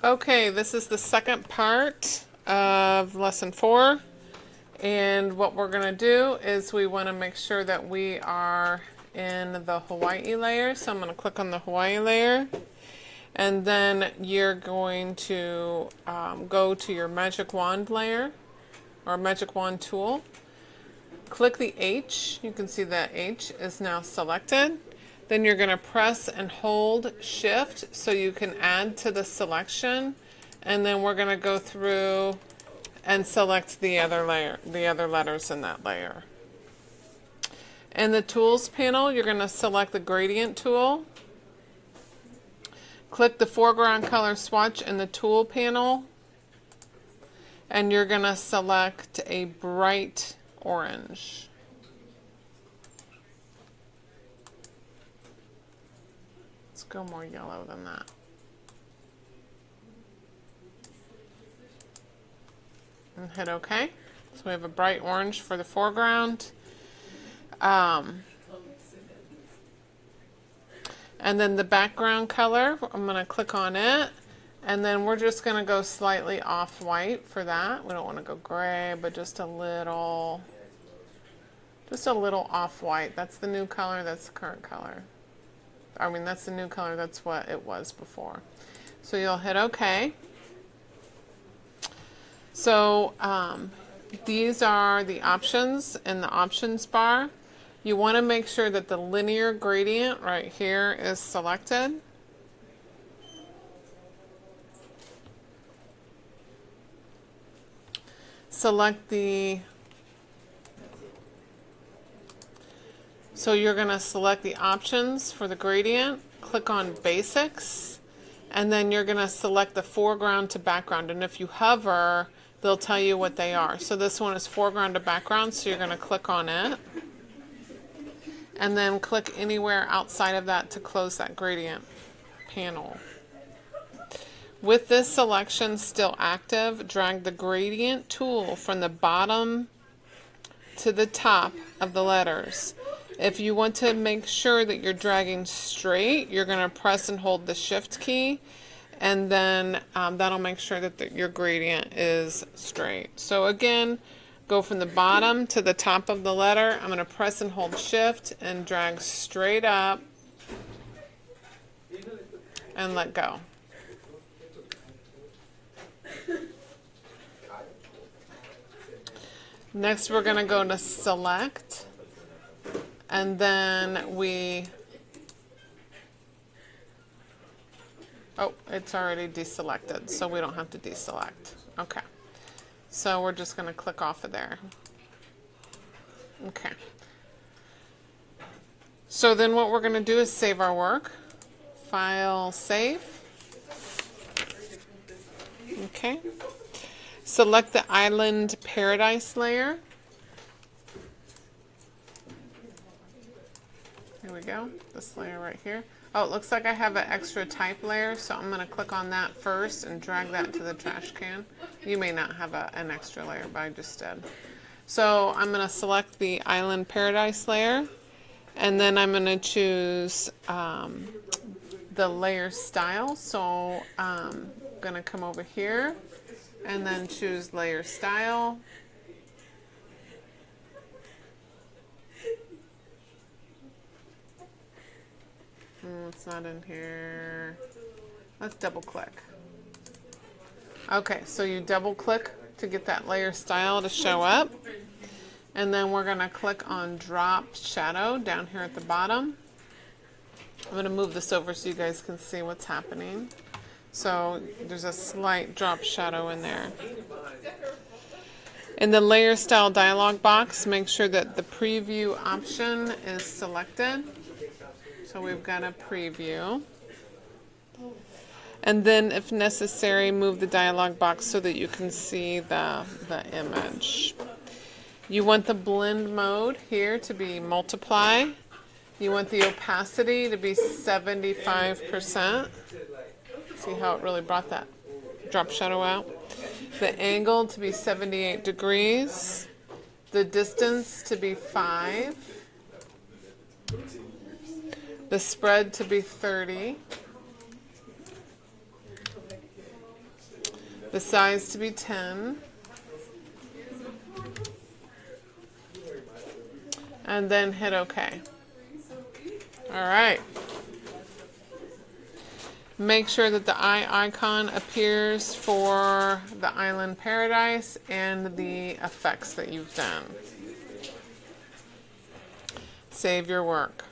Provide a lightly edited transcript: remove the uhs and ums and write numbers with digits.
Okay, this is the second part of lesson 4. And what we're going to do is we want to make sure that we are in the Hawaii layer. So I'm going to click on the Hawaii layer. And then you're going to go to your magic wand layer or magic wand tool. Click the H. You can see that H is now selected. Then you're going to press and hold shift so you can add to the selection. And then we're going to go through and select the other layer, the other letters in that layer. In the tools panel, you're going to select the gradient tool. Click the foreground color swatch in the tool panel. And you're going to select a bright orange. Let's go more yellow than that. And hit OK. So we have a bright orange for the foreground. And then the background color, I'm going to click on it. And then we're just going to go slightly off-white for that. We don't want to go gray, but just a little off-white. That's the new color, that's the current color. I mean, that's the new color, that's what it was before. So you'll hit OK. So these are the options in the options bar. You want to make sure that the linear gradient right here is selected. Select the, so you're going to select the options for the gradient, click on basics, and then you're going to select the foreground to background. And if you hover, they'll tell you what they are. So this one is foreground to background, so you're going to click on it. And then click anywhere outside of that to close that gradient panel. With this selection still active, drag the gradient tool from the bottom to the top of the letters. If you want to make sure that you're dragging straight, you're going to press and hold the shift key, and then that'll make sure that your gradient is straight. So again, go from the bottom to the top of the letter. I'm going to press and hold shift and drag straight up and let go. Next, we're going to go to select, and then oh, it's already deselected, so we don't have to deselect. Okay. So we're just going to click off of there. Okay. So then what we're going to do is save our work. File, save. Okay. Select the Island Paradise layer. Here we go. This layer right here. Oh, it looks like I have an extra type layer, so I'm going to click on that first and drag that to the trash can. You may not have an extra layer, but I just did. So I'm going to select the Island Paradise layer, and then I'm going to choose the layer style. So I'm going to come over here and then choose layer style. It's not in here. Let's double click. Okay, so you double click to get that layer style to show up. And then we're going to click on drop shadow down here at the bottom. I'm going to move this over so you guys can see what's happening. So there's a slight drop shadow in there. In the layer style dialog box, make sure that the preview option is selected. So we've got a preview. And then if necessary, move the dialog box so that you can see the image. You want the blend mode here to be multiply. You want the opacity to be 75%. See how it really brought that drop shadow out? The angle to be 78 degrees. The distance to be 5. The spread to be 30. the size to be 10. And then hit OK. All right. Make sure that the eye icon appears for the Island Paradise and the effects that you've done. Save your work.